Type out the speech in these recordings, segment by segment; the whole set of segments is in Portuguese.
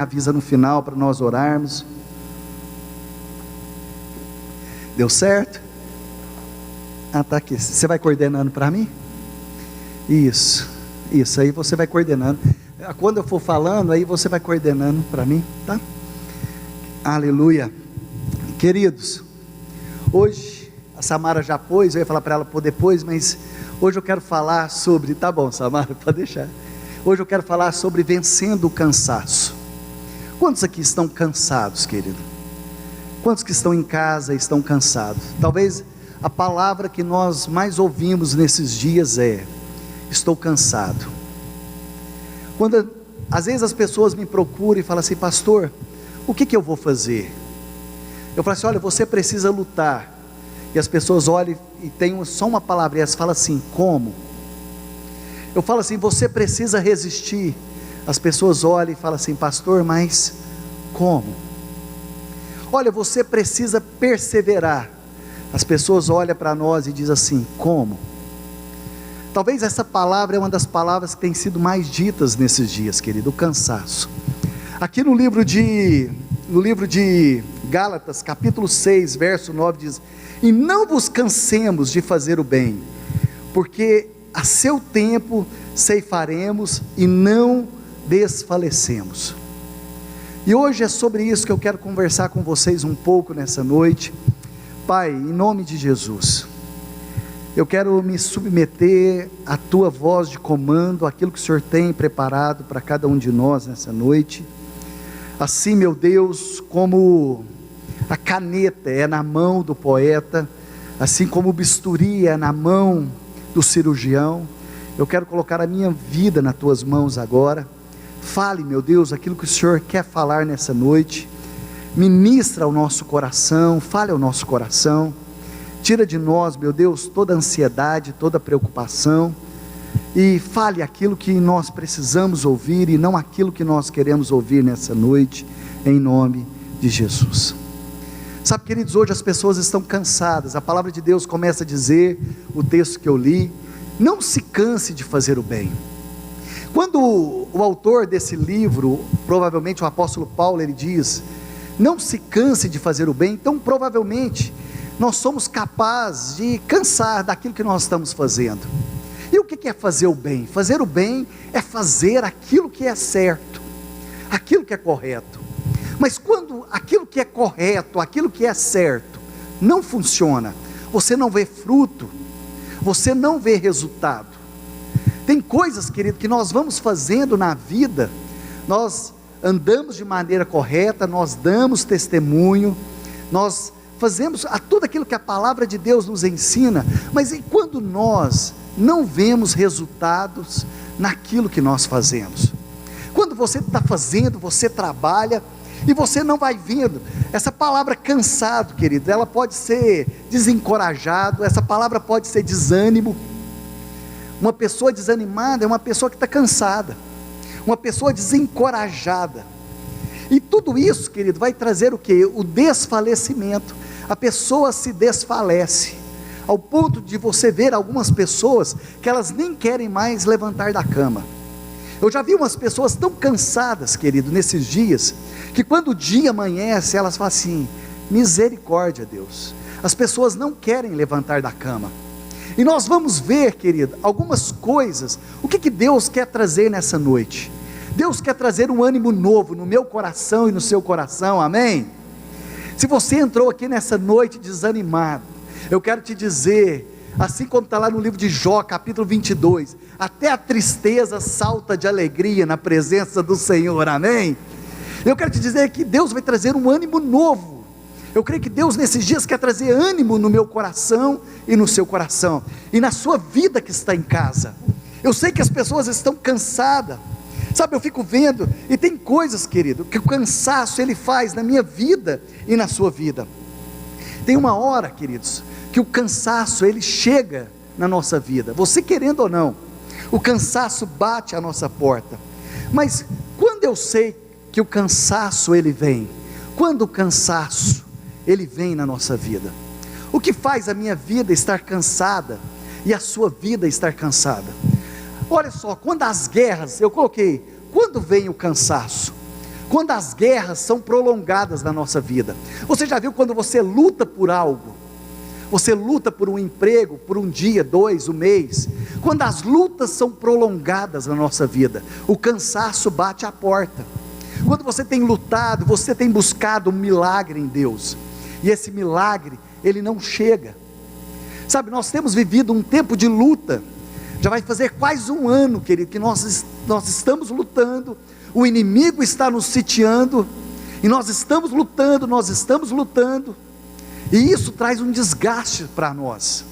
Avisa no final para nós orarmos. Deu certo? Tá aqui. Você vai coordenando para mim? Isso, aí você vai coordenando. Quando eu for falando, aí você vai coordenando para mim, tá? Aleluia. Queridos, hoje, a Samara já pôs, eu ia falar para ela pôr depois, mas hoje eu quero falar sobre, tá bom, Samara, pode deixar. Hoje eu quero falar sobre vencendo o cansaço. Quantos aqui estão cansados, querido? Quantos que estão em casa estão cansados? Talvez a palavra que nós mais ouvimos nesses dias é: estou cansado. Quando às vezes as pessoas me procuram e falam assim: pastor, o que eu vou fazer? Eu falo assim: olha, você precisa lutar. E as pessoas olham e tem só uma palavra, e elas falam assim: como? Eu falo assim: você precisa resistir. As pessoas olham e falam assim: pastor, mas como? Olha, você precisa perseverar. As pessoas olham para nós e dizem assim: como? Talvez essa palavra é uma das palavras que tem sido mais ditas nesses dias, querido, o cansaço. Aqui no livro de Gálatas, capítulo 6, verso 9, diz: e não vos cansemos de fazer o bem, porque a seu tempo ceifaremos e não desfalecemos. E hoje é sobre isso que eu quero conversar com vocês um pouco nessa noite. Pai, em nome de Jesus, eu quero me submeter à tua voz de comando, aquilo que o Senhor tem preparado para cada um de nós nessa noite. Assim, meu Deus, como a caneta é na mão do poeta, assim como o bisturi é na mão do cirurgião, eu quero colocar a minha vida nas tuas mãos agora. Fale, meu Deus, aquilo que o Senhor quer falar nessa noite. Ministra ao nosso coração, fale ao nosso coração. Tira de nós, meu Deus, toda ansiedade, toda preocupação, e fale aquilo que nós precisamos ouvir e não aquilo que nós queremos ouvir nessa noite, em nome de Jesus. Sabe, queridos, hoje as pessoas estão cansadas. A palavra de Deus começa a dizer, o texto que eu li: não se canse de fazer o bem. Quando o autor desse livro, provavelmente o apóstolo Paulo, ele diz: não se canse de fazer o bem, então provavelmente nós somos capazes de cansar daquilo que nós estamos fazendo. E o que é fazer o bem? Fazer o bem é fazer aquilo que é certo, aquilo que é correto. Mas quando aquilo que é correto, aquilo que é certo, não funciona, você não vê fruto, você não vê resultado. Tem coisas, querido, que nós vamos fazendo na vida, nós andamos de maneira correta, nós damos testemunho, nós fazemos tudo aquilo que a palavra de Deus nos ensina, mas e quando nós não vemos resultados naquilo que nós fazemos? Quando você está fazendo, você trabalha, e você não vai vendo, essa palavra cansado, querido, ela pode ser desencorajado, essa palavra pode ser desânimo. Uma pessoa desanimada é uma pessoa que está cansada, uma pessoa desencorajada, e tudo isso, querido, vai trazer o que? O desfalecimento. A pessoa se desfalece, ao ponto de você ver algumas pessoas, que elas nem querem mais levantar da cama. Eu já vi umas pessoas tão cansadas, querido, nesses dias, que quando o dia amanhece, elas falam assim: misericórdia, Deus, as pessoas não querem levantar da cama. E nós vamos ver, querido, algumas coisas. O que Deus quer trazer nessa noite? Deus quer trazer um ânimo novo no meu coração e no seu coração, amém? Se você entrou aqui nessa noite desanimado, eu quero te dizer, assim como está lá no livro de Jó, capítulo 22, até a tristeza salta de alegria na presença do Senhor, amém? Eu quero te dizer que Deus vai trazer um ânimo novo. Eu creio que Deus nesses dias quer trazer ânimo no meu coração e no seu coração, e na sua vida que está em casa. Eu sei que as pessoas estão cansadas, sabe, eu fico vendo, e tem coisas, querido, que o cansaço ele faz na minha vida e na sua vida. Tem uma hora, queridos, que o cansaço ele chega na nossa vida, você querendo ou não, o cansaço bate à nossa porta. Mas quando eu sei que o cansaço ele vem, quando o cansaço ele vem na nossa vida, o que faz a minha vida estar cansada e a sua vida estar cansada? Olha só, quando as guerras, eu coloquei, quando vem o cansaço? quando as guerras são prolongadas na nossa vida. Você já viu quando você luta por algo? Você luta por um emprego, por um dia, 2, um mês. Quando as lutas são prolongadas na nossa vida, o cansaço bate à porta. Quando você tem lutado, você tem buscado um milagre em Deus, e esse milagre, ele não chega. Sabe, nós temos vivido um tempo de luta. Já vai fazer quase um ano, querido, que nós estamos lutando. O inimigo está nos sitiando, e nós estamos lutando, e isso traz um desgaste para nós.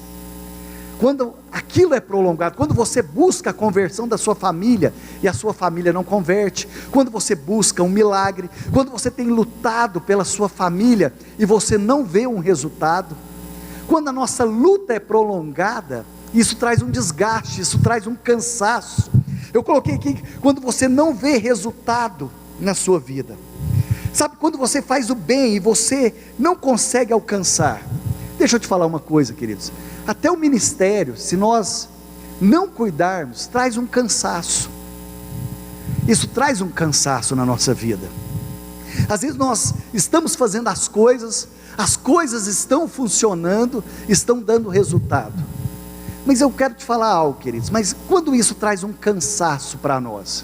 Quando aquilo é prolongado, quando você busca a conversão da sua família, e a sua família não converte, quando você busca um milagre, quando você tem lutado pela sua família, e você não vê um resultado, quando a nossa luta é prolongada, isso traz um desgaste, isso traz um cansaço. Eu coloquei aqui, quando você não vê resultado na sua vida. Sabe, quando você faz o bem e você não consegue alcançar. Deixa eu te falar uma coisa, queridos. Até o ministério, se nós não cuidarmos, traz um cansaço. Isso traz um cansaço na nossa vida. Às vezes nós estamos fazendo as coisas estão funcionando, estão dando resultado. Mas eu quero te falar algo, queridos, mas quando isso traz um cansaço para nós,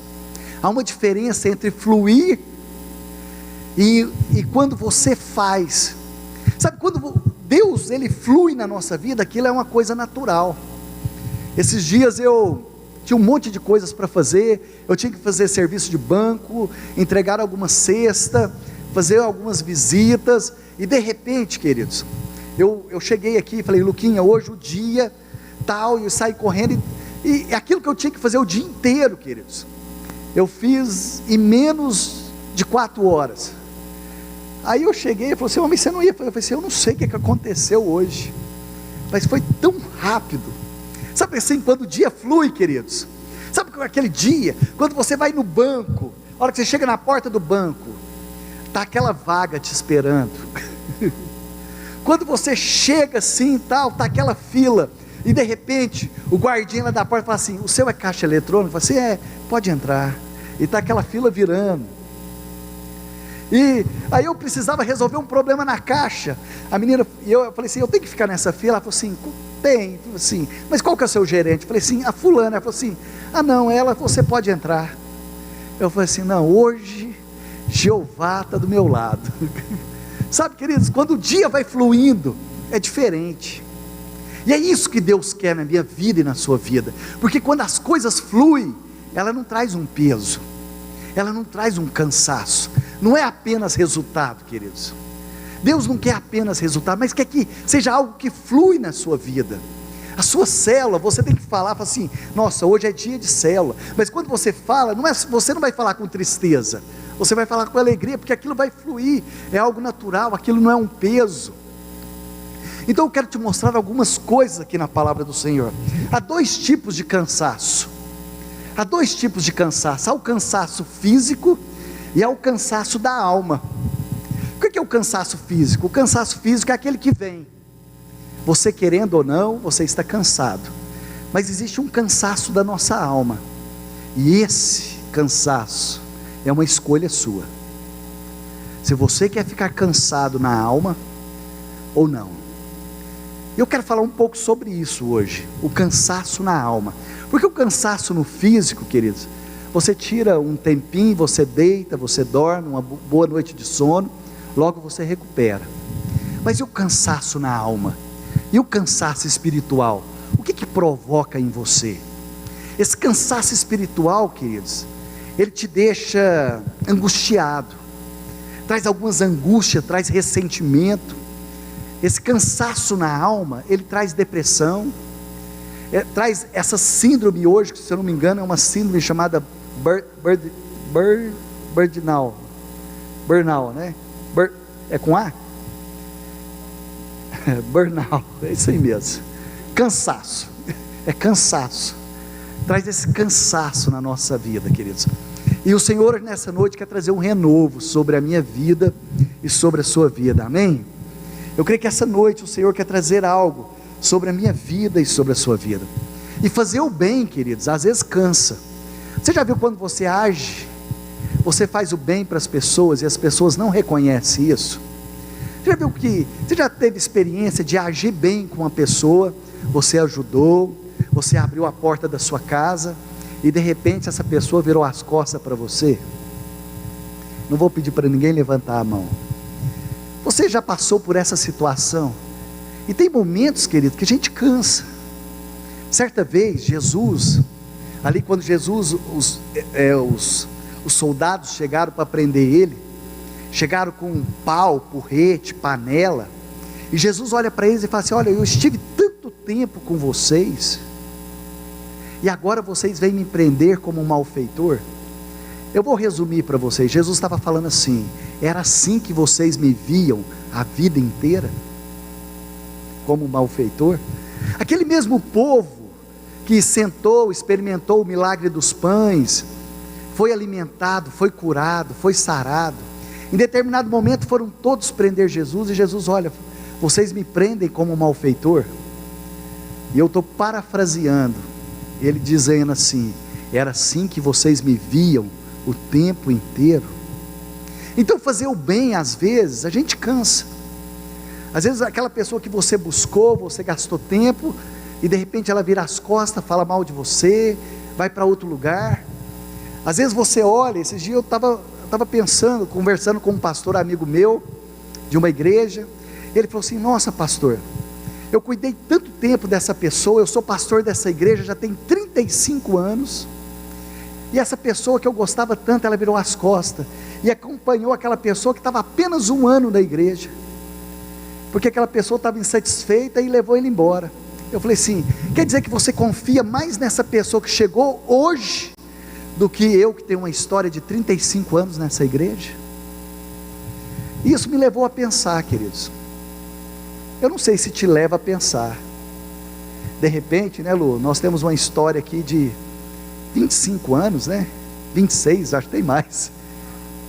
há uma diferença entre fluir e quando você faz. Sabe, quando Deus, ele flui na nossa vida, aquilo é uma coisa natural. Esses dias eu tinha um monte de coisas para fazer, eu tinha que fazer serviço de banco, entregar alguma cesta, fazer algumas visitas, e de repente, queridos, eu cheguei aqui e falei, Luquinha, hoje o dia tal, e eu saí correndo, e aquilo que eu tinha que fazer o dia inteiro, queridos, eu fiz em menos de 4 horas. Aí eu cheguei e falei assim, mas você não ia? Eu falei assim, eu não sei o que aconteceu hoje, mas foi tão rápido. Sabe assim, quando o dia flui, queridos, sabe aquele dia, quando você vai no banco, a hora que você chega na porta do banco, está aquela vaga te esperando, quando você chega assim, tal, está aquela fila, e de repente, o guardinha lá da porta fala assim, o seu é caixa eletrônica? Fala assim, pode entrar, e está aquela fila virando, e aí eu precisava resolver um problema na caixa, a menina, e eu falei assim, eu tenho que ficar nessa fila? Ela falou assim, tem, assim, mas qual que é o seu gerente? Eu falei assim, a fulana. Ela falou assim, não, você pode entrar. Eu falei assim, não, hoje, Jeová está do meu lado. Sabe, queridos, quando o dia vai fluindo, é diferente, e é isso que Deus quer na minha vida e na sua vida, porque quando as coisas fluem, ela não traz um peso, ela não traz um cansaço, não é apenas resultado, queridos. Deus não quer apenas resultado, mas quer que seja algo que flui na sua vida. A sua célula, você tem que falar assim, nossa, hoje é dia de célula, mas quando você fala, você não vai falar com tristeza, você vai falar com alegria, porque aquilo vai fluir, é algo natural, aquilo não é um peso. Então eu quero te mostrar algumas coisas aqui na palavra do Senhor. Há 2 tipos de cansaço, há o cansaço físico e há o cansaço da alma. O que é o cansaço físico? O cansaço físico é aquele que vem, você querendo ou não, você está cansado, mas existe um cansaço da nossa alma, e esse cansaço é uma escolha sua, se você quer ficar cansado na alma ou não. Eu quero falar um pouco sobre isso hoje, o cansaço na alma, porque o cansaço no físico, queridos, você tira um tempinho, você deita, você dorme, uma boa noite de sono, logo você recupera. Mas e o cansaço na alma? E o cansaço espiritual? O que provoca em você? Esse cansaço espiritual, queridos, ele te deixa angustiado, traz algumas angústias, traz ressentimento. Esse cansaço na alma, ele traz depressão, traz essa síndrome hoje, que se eu não me engano é uma síndrome chamada burnout, né? É com A? Burnout, é isso aí mesmo, cansaço, é cansaço, traz esse cansaço na nossa vida, queridos, e o Senhor nessa noite quer trazer um renovo sobre a minha vida e sobre a sua vida, amém? Eu creio que essa noite o Senhor quer trazer algo sobre a minha vida e sobre a sua vida, e fazer o bem, queridos, às vezes cansa. Você já viu quando você age você faz o bem para as pessoas e as pessoas não reconhecem isso? Você já teve experiência de agir bem com uma pessoa, você ajudou, você abriu a porta da sua casa, e de repente essa pessoa virou as costas para você? Não vou pedir para ninguém levantar a mão. Você já passou por essa situação? E tem momentos, querido, que a gente cansa. Certa vez, Jesus, ali quando os soldados chegaram para prender ele, chegaram com um pau, porrete, panela, e Jesus olha para eles e fala assim: olha, eu estive tanto tempo com vocês, e agora vocês vêm me prender como um malfeitor? Eu vou resumir para vocês. Jesus estava falando assim: era assim que vocês me viam a vida inteira, como um malfeitor? Aquele mesmo povo que sentou, experimentou o milagre dos pães, foi alimentado, foi curado, foi sarado. Em determinado momento foram todos prender Jesus, e Jesus: olha, vocês me prendem como um malfeitor? E eu estou parafraseando, ele dizendo assim: era assim que vocês me viam o tempo inteiro. Então fazer o bem, às vezes, a gente cansa. Às vezes aquela pessoa que você buscou, você gastou tempo, e de repente ela vira as costas, fala mal de você, vai para outro lugar. Às vezes você olha, esses dias eu estava pensando, conversando com um pastor amigo meu, de uma igreja, ele falou assim: nossa pastor, eu cuidei tanto tempo dessa pessoa, eu sou pastor dessa igreja, já tem 35 anos, e essa pessoa que eu gostava tanto, ela virou as costas, e acompanhou aquela pessoa que estava apenas 1 ano na igreja, porque aquela pessoa estava insatisfeita e levou ele embora. Eu falei assim: quer dizer que você confia mais nessa pessoa que chegou hoje, do que eu que tenho uma história de 35 anos nessa igreja? Isso me levou a pensar, queridos. Eu não sei se te leva a pensar. De repente, né, Lu, nós temos uma história aqui de 25 anos, né? 26, acho que tem mais.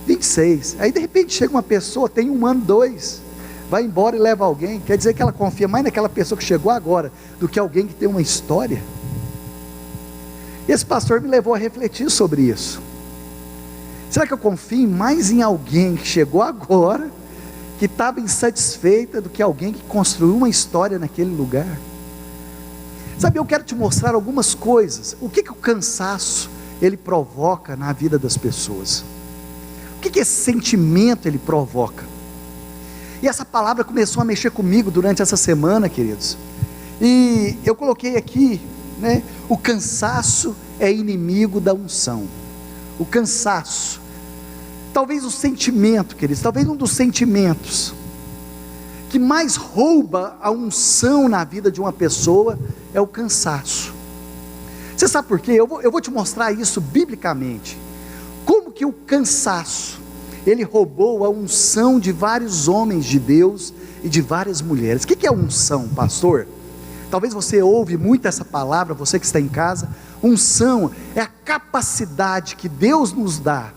26. Aí de repente chega uma pessoa, tem 1 ano, 2, vai embora e leva alguém. Quer dizer que ela confia mais naquela pessoa que chegou agora, do que alguém que tem uma história? Esse pastor me levou a refletir sobre isso. Será que eu confio mais em alguém que chegou agora, que estava insatisfeita, do que alguém que construiu uma história naquele lugar? Sabe, eu quero te mostrar algumas coisas. O que o cansaço ele provoca na vida das pessoas? O que esse sentimento ele provoca? E essa palavra começou a mexer comigo durante essa semana, queridos. E eu coloquei aqui, né? O cansaço é inimigo da unção. O cansaço, talvez o sentimento, queridos, talvez um dos sentimentos que mais rouba a unção na vida de uma pessoa é o cansaço. Você sabe por quê? Eu vou te mostrar isso biblicamente. Como que o cansaço ele roubou a unção de vários homens de Deus e de várias mulheres. O que é unção, pastor? Talvez você ouve muito essa palavra, você que está em casa. Unção é a capacidade que Deus nos dá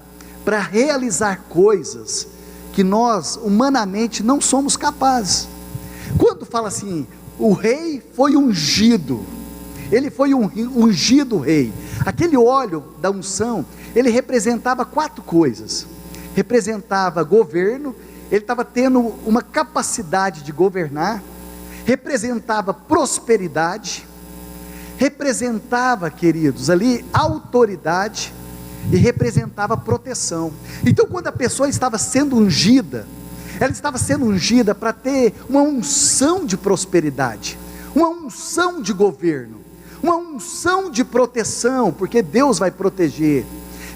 para realizar coisas que nós humanamente não somos capazes. Quando fala assim, o rei foi ungido, ele foi ungido rei, aquele óleo da unção, ele representava 4 coisas. Representava governo, ele estava tendo uma capacidade de governar. Representava prosperidade, representava, queridos, ali autoridade, e representava proteção. Então quando a pessoa estava sendo ungida, ela estava sendo ungida para ter uma unção de prosperidade, uma unção de governo, uma unção de proteção, porque Deus vai proteger,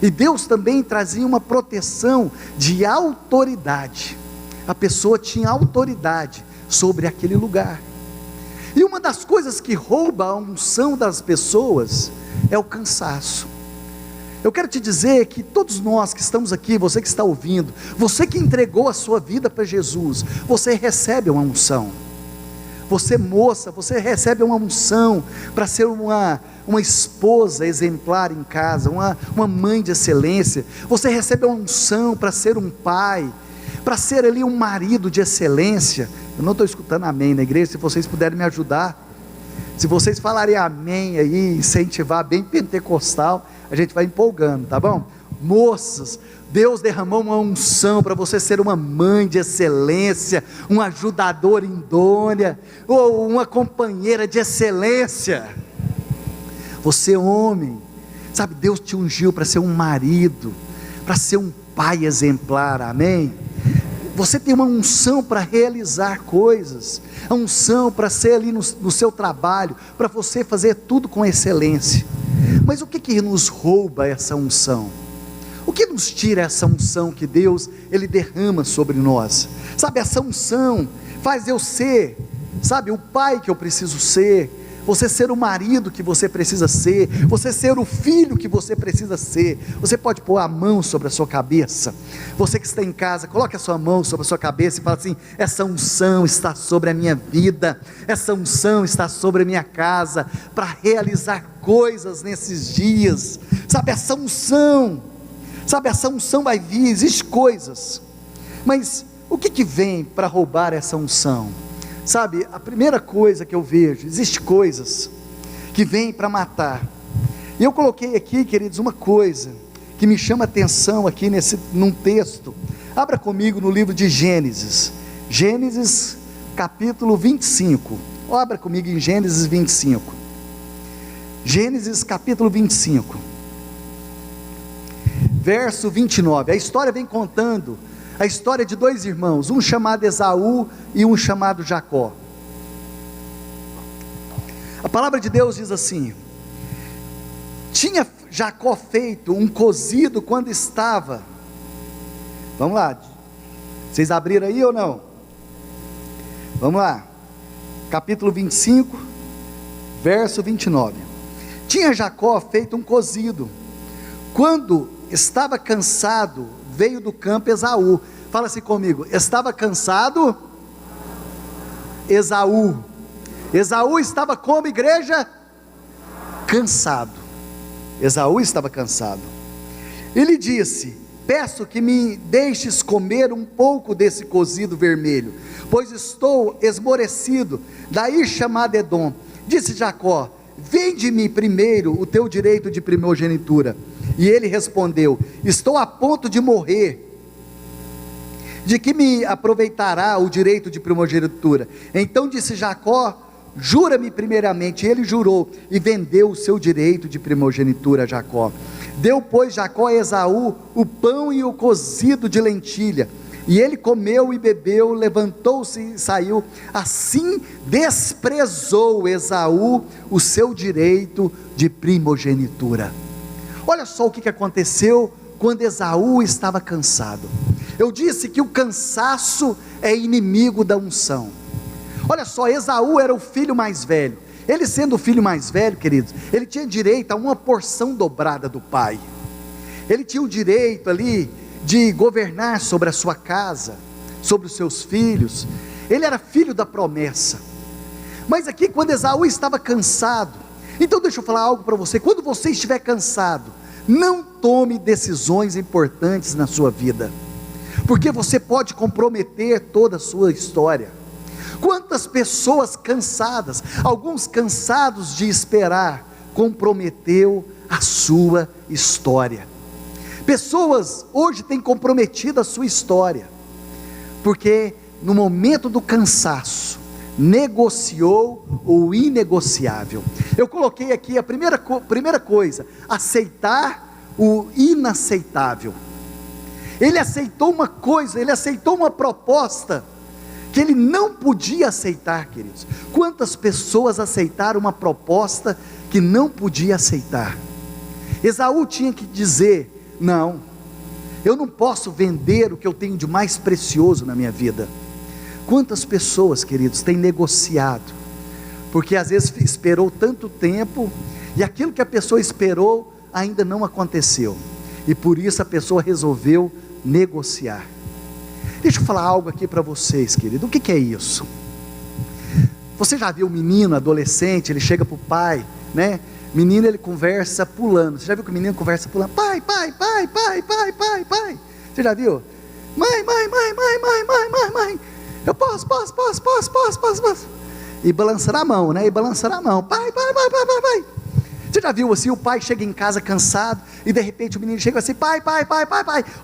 e Deus também trazia uma proteção de autoridade. A pessoa tinha autoridade sobre aquele lugar. E uma das coisas que rouba a unção das pessoas é o cansaço. Eu quero te dizer que todos nós que estamos aqui, você que está ouvindo, você que entregou a sua vida para Jesus, você recebe uma unção. Você moça, você recebe uma unção para ser uma esposa exemplar em casa, uma mãe de excelência. Você recebe uma unção para ser um pai, para ser ali um marido de excelência. Eu não estou escutando amém na igreja, se vocês puderem me ajudar, se vocês falarem amém aí, incentivar bem pentecostal, a gente vai empolgando, tá bom? Moças, Deus derramou uma unção para você ser uma mãe de excelência, um ajudador idônea, ou uma companheira de excelência. Você, homem, sabe, Deus te ungiu para ser um marido, para ser um pai exemplar, amém? Você tem uma unção para realizar coisas, a unção para ser ali no seu trabalho, para você fazer tudo com excelência. Mas o que nos rouba essa unção? O que nos tira essa unção que Deus, Ele derrama sobre nós? Sabe, essa unção faz eu ser, sabe, o pai que eu preciso ser, você ser o marido que você precisa ser, você ser o filho que você precisa ser. Você pode pôr a mão sobre a sua cabeça, você que está em casa, coloque a sua mão sobre a sua cabeça e fala assim: essa unção está sobre a minha vida, essa unção está sobre a minha casa, para realizar coisas nesses dias. Sabe, essa unção vai vir, existem coisas, mas o que vem para roubar essa unção? Sabe, a primeira coisa que eu vejo, existe coisas que vêm para matar, e eu coloquei aqui, queridos, uma coisa que me chama a atenção aqui num texto. Abra comigo no livro de Gênesis, Gênesis capítulo 25, abra comigo em Gênesis 25, Gênesis capítulo 25, verso 29, a história vem contando a história de dois irmãos, um chamado Esaú e um chamado Jacó. A palavra de Deus diz assim: tinha Jacó feito um cozido quando estava, vamos lá, vocês abriram aí ou não? Vamos lá, capítulo 25, verso 29, tinha Jacó feito um cozido, quando estava cansado, veio do campo Esaú. Fala assim comigo: estava cansado Esaú. Esaú estava como, igreja? Cansado. Esaú estava cansado. Ele disse: peço que me deixes comer um pouco desse cozido vermelho, pois estou esmorecido. Daí chamado Edom. Disse Jacó: vende-me primeiro o teu direito de primogenitura. E ele respondeu: estou a ponto de morrer, de que me aproveitará o direito de primogenitura? Então disse Jacó: jura-me primeiramente. E ele jurou, e vendeu o seu direito de primogenitura a Jacó. Deu, pois, Jacó a Esaú o pão e o cozido de lentilha, e ele comeu e bebeu, levantou-se e saiu. Assim desprezou Esaú o seu direito de primogenitura. Olha só o que aconteceu quando Esaú estava cansado. Eu disse que o cansaço é inimigo da unção. Olha só, Esaú era o filho mais velho. Ele, sendo o filho mais velho, queridos, ele tinha direito a uma porção dobrada do pai. Ele tinha o direito ali de governar sobre a sua casa, sobre os seus filhos. Ele era filho da promessa. Mas aqui, quando Esaú estava cansado, então deixa eu falar algo para você: quando você estiver cansado, não tome decisões importantes na sua vida, porque você pode comprometer toda a sua história. Quantas pessoas cansadas, alguns cansados de esperar, comprometeu a sua história. Pessoas hoje têm comprometido a sua história, porque no momento do cansaço, negociou o inegociável. Eu coloquei aqui a primeira coisa: aceitar o inaceitável. Ele aceitou uma coisa, ele aceitou uma proposta que ele não podia aceitar, queridos. Quantas pessoas aceitaram uma proposta que não podia aceitar? Esaú tinha que dizer: não, eu não posso vender o que eu tenho de mais precioso na minha vida. Quantas pessoas, queridos, têm negociado, porque às vezes esperou tanto tempo, e aquilo que a pessoa esperou ainda não aconteceu, e por isso a pessoa resolveu negociar. Deixa eu falar algo aqui para vocês, querido. O que é isso? Você já viu um menino, adolescente, ele chega para o pai, né? Menino, ele conversa pulando. Você já viu que o menino conversa pulando? Pai, pai, pai, pai, pai, pai, pai. Você já viu? Mãe, mãe, mãe, mãe, mãe, mãe, mãe, mãe. Eu posso. E balançar a mão, né? E balançar a mão. Pai, pai, pai, pai, pai, pai. Você já viu assim, o pai chega em casa cansado, e de repente o menino chega assim: pai,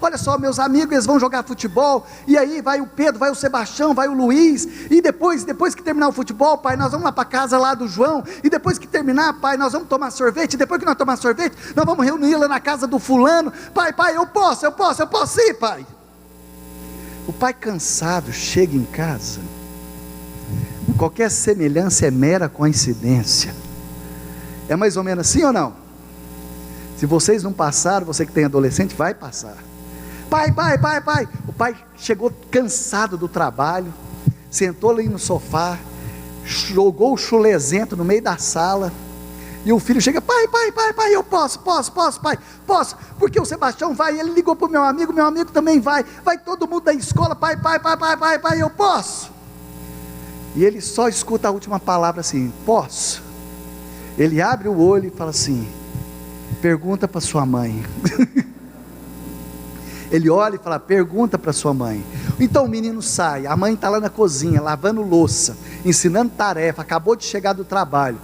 olha só, meus amigos, eles vão jogar futebol, e aí vai o Pedro, vai o Sebastião, vai o Luiz, e depois que terminar o futebol, pai, nós vamos lá para casa lá do João, e depois que terminar, pai, nós vamos tomar sorvete, e depois que nós tomar sorvete, nós vamos reunir lá na casa do fulano. Pai, eu posso ir, pai. O pai cansado chega em casa, qualquer semelhança é mera coincidência. É mais ou menos assim ou não? Se vocês não passaram, você que tem adolescente, vai passar. Pai. O pai chegou cansado do trabalho, sentou ali no sofá, jogou o chulezento no meio da sala, e o filho chega: pai, eu posso, pai, posso, porque o Sebastião vai, ele ligou para o meu amigo também vai todo mundo da escola, pai, eu posso. E ele só escuta a última palavra assim: posso. Ele abre o olho e fala assim: pergunta para sua mãe. Ele olha e fala: pergunta para sua mãe. Então o menino sai, a mãe está lá na cozinha, lavando louça, ensinando tarefa, acabou de chegar do trabalho,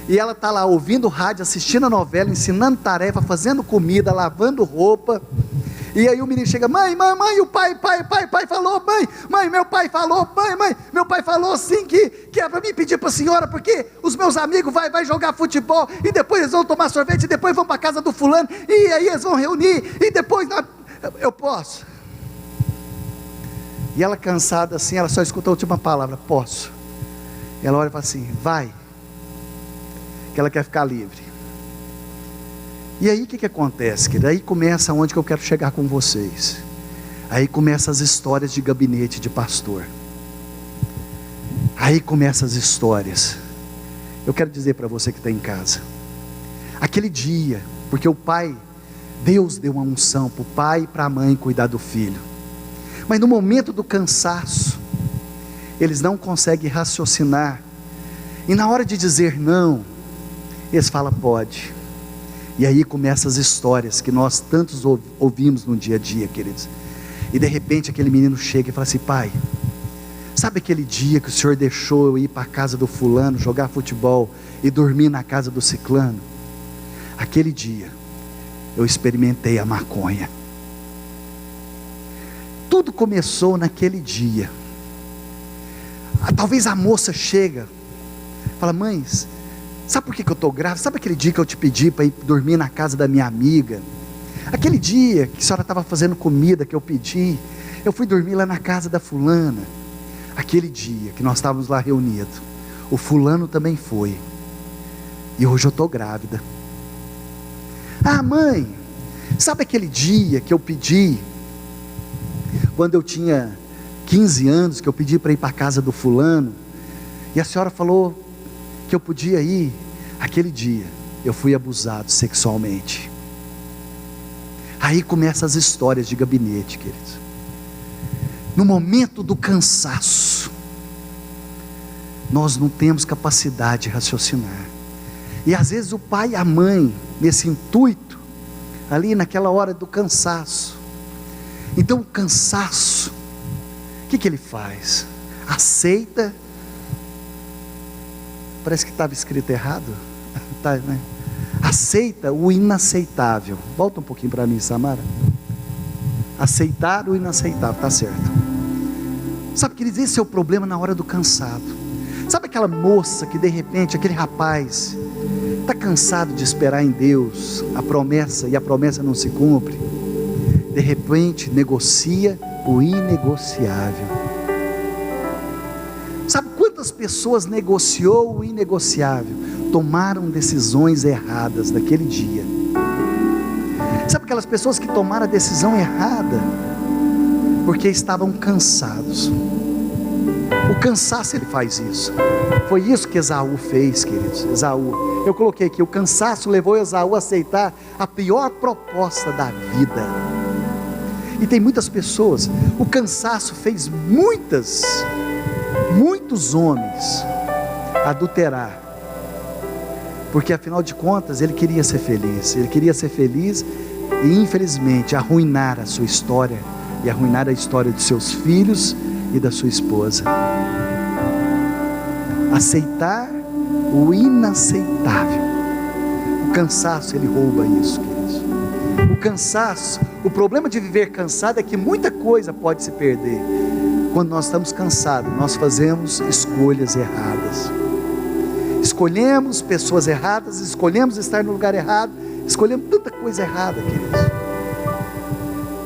e ela está lá ouvindo rádio, assistindo a novela, ensinando tarefa, fazendo comida, lavando roupa. E aí o menino chega: mãe, o pai falou, mãe, meu pai falou, mãe, meu pai falou assim que é para mim pedir para a senhora, porque os meus amigos vai jogar futebol, e depois eles vão tomar sorvete, e depois vão para a casa do fulano, e aí eles vão reunir, e depois eu posso. E ela cansada assim, ela só escuta a última palavra: posso. Ela olha e fala assim: vai, que ela quer ficar livre. E aí o que acontece, querido? Aí começa onde que eu quero chegar com vocês. Aí começam as histórias de gabinete de pastor. Aí começam as histórias. Eu quero dizer para você que está em casa, aquele dia, porque o pai, Deus deu uma unção para o pai e para a mãe cuidar do filho, mas no momento do cansaço, eles não conseguem raciocinar, e na hora de dizer não, eles falam: pode. E aí começam as histórias que nós tantos ouvimos no dia a dia, queridos. E de repente aquele menino chega e fala assim: pai, sabe aquele dia que o senhor deixou eu ir para a casa do fulano, jogar futebol e dormir na casa do ciclano? Aquele dia eu experimentei a maconha. Tudo começou naquele dia. Talvez a moça chega, fala: mãe, sabe por que eu estou grávida? Sabe aquele dia que eu te pedi para ir dormir na casa da minha amiga? Aquele dia que a senhora estava fazendo comida que eu pedi, eu fui dormir lá na casa da fulana. Aquele dia que nós estávamos lá reunidos, o fulano também foi, e hoje eu estou grávida. Ah, mãe, sabe aquele dia que eu pedi, quando eu tinha 15 anos, que eu pedi para ir para a casa do fulano, e a senhora falou que eu podia ir? Aquele dia eu fui abusado sexualmente. Aí começam as histórias de gabinete, queridos. No momento do cansaço, nós não temos capacidade de raciocinar, e às vezes o pai e a mãe, nesse intuito, ali naquela hora do cansaço, então o cansaço, o que ele faz? Aceita. Parece que estava escrito errado, tá, né? Aceita o inaceitável. Volta um pouquinho para mim, Samara. Aceitar o inaceitável, está certo. Sabe, queridos, esse é o problema na hora do cansado. Sabe aquela moça que de repente, aquele rapaz, está cansado de esperar em Deus a promessa, e a promessa não se cumpre, de repente negocia o inegociável. Sabe quantas pessoas negociou o inegociável? Tomaram decisões erradas naquele dia. Sabe aquelas pessoas que tomaram a decisão errada porque estavam cansados? O cansaço, ele faz isso. Foi isso que Esaú fez, queridos. Esaú, eu coloquei aqui: o cansaço levou Esaú a aceitar a pior proposta da vida. E tem muitas pessoas, o cansaço fez muitos homens adulterar, porque afinal de contas ele queria ser feliz, e infelizmente arruinar a sua história, e arruinar a história dos seus filhos e da sua esposa. Aceitar o inaceitável. O cansaço, ele rouba isso, queridos. O cansaço, o problema de viver cansado é que muita coisa pode se perder. Quando nós estamos cansados, nós fazemos escolhas erradas. Escolhemos pessoas erradas, escolhemos estar no lugar errado, escolhemos tanta coisa errada, queridos.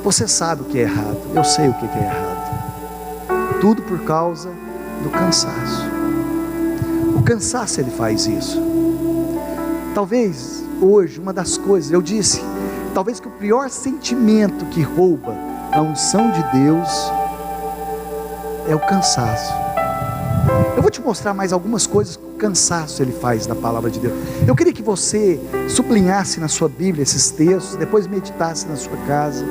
Você sabe o que é errado, eu sei o que é errado. Tudo por causa do cansaço. O cansaço, ele faz isso. Talvez hoje, uma das coisas, eu disse, talvez que o pior sentimento que rouba a unção de Deus é o cansaço. Eu vou te mostrar mais algumas coisas que o cansaço ele faz na palavra de Deus. Eu queria que você sublinhasse na sua Bíblia esses textos, depois meditasse na sua casa.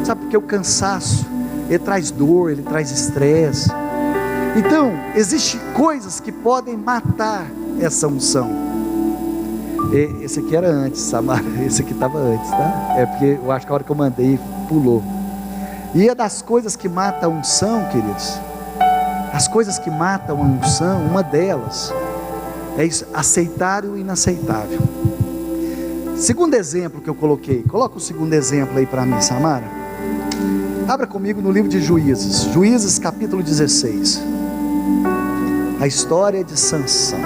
Sabe, porque o cansaço, ele traz dor, ele traz estresse. Então, existem coisas que podem matar essa unção. Esse aqui era antes, Samara, esse aqui estava antes, tá? É porque eu acho que a hora que eu mandei, pulou. E é das coisas que matam a unção, queridos. As coisas que matam a unção, uma delas é isso, aceitar o inaceitável. Segundo exemplo que eu coloquei, coloca o segundo exemplo aí para mim, Samara. Abra comigo no livro de Juízes, Juízes capítulo 16. A história de Sansão.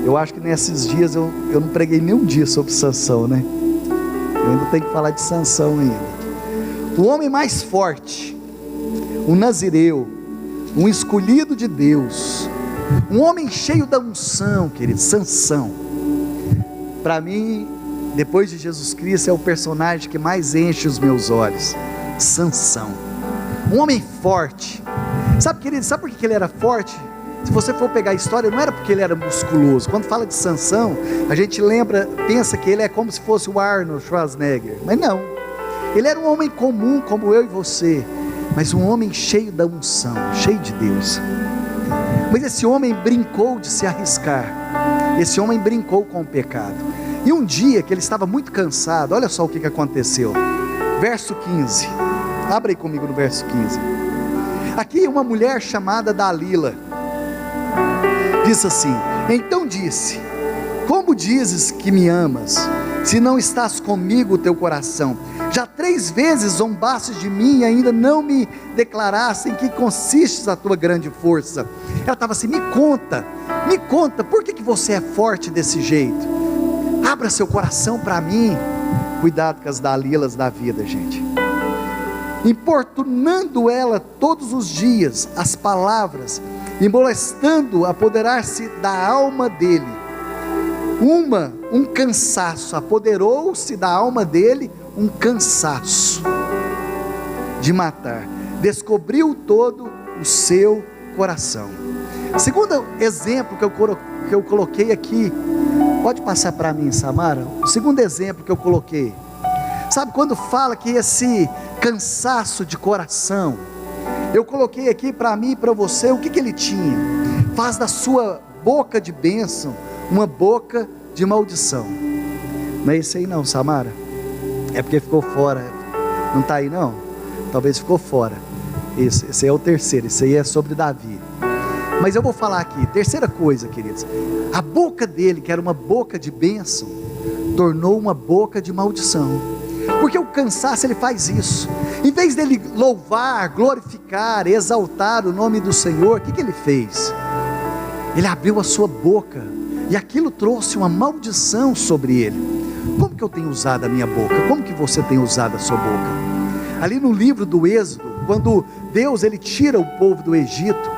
Eu acho que nesses dias eu não preguei nenhum dia sobre Sansão, né? Eu ainda tenho que falar de Sansão ainda. O homem mais forte, um nazireu, um escolhido de Deus, um homem cheio da unção, querido, Sansão. Para mim, depois de Jesus Cristo, é o personagem que mais enche os meus olhos. Sansão, um homem forte. Sabe, querido, sabe por que ele era forte? Se você for pegar a história, não era porque ele era musculoso. Quando fala de Sansão, a gente pensa que ele é como se fosse o Arnold Schwarzenegger, mas não. Ele era um homem comum, como eu e você, mas um homem cheio da unção, cheio de Deus. Mas esse homem brincou de se arriscar. Esse homem brincou com o pecado. E um dia que ele estava muito cansado, olha só o que aconteceu. Verso 15. Abre aí comigo no verso 15. Aqui uma mulher chamada Dalila disse assim: então disse, como dizes que me amas, se não estás comigo o teu coração? Já 3 vezes zombastes de mim e ainda não me declaraste em que consiste a tua grande força. Ela estava assim: me conta, por que você é forte desse jeito? Abra seu coração para mim. Cuidado com as Dalilas da vida, gente. Importunando ela todos os dias as palavras, e molestando apoderar-se da alma dele. Um cansaço, apoderou-se da alma dele, um cansaço de matar, descobriu todo o seu coração. Segundo exemplo que eu coloquei aqui, pode passar para mim, Samara, o segundo exemplo que eu coloquei, sabe quando fala que esse cansaço de coração, eu coloquei aqui para mim e para você, o que ele tinha? Faz da sua boca de bênção uma boca de maldição. Não é isso aí não, Samara? É porque ficou fora. Não está aí não? Talvez ficou fora. Esse é o terceiro, esse aí é sobre Davi. Mas eu vou falar aqui, terceira coisa, queridos. A boca dele, que era uma boca de bênção, tornou uma boca de maldição. Porque o cansaço, ele faz isso. Em vez dele louvar, glorificar, exaltar o nome do Senhor, o que ele fez? Ele abriu a sua boca, e aquilo trouxe uma maldição sobre ele. Como que eu tenho usado a minha boca? Como que você tem usado a sua boca? Ali no livro do Êxodo, quando Deus ele tira o povo do Egito,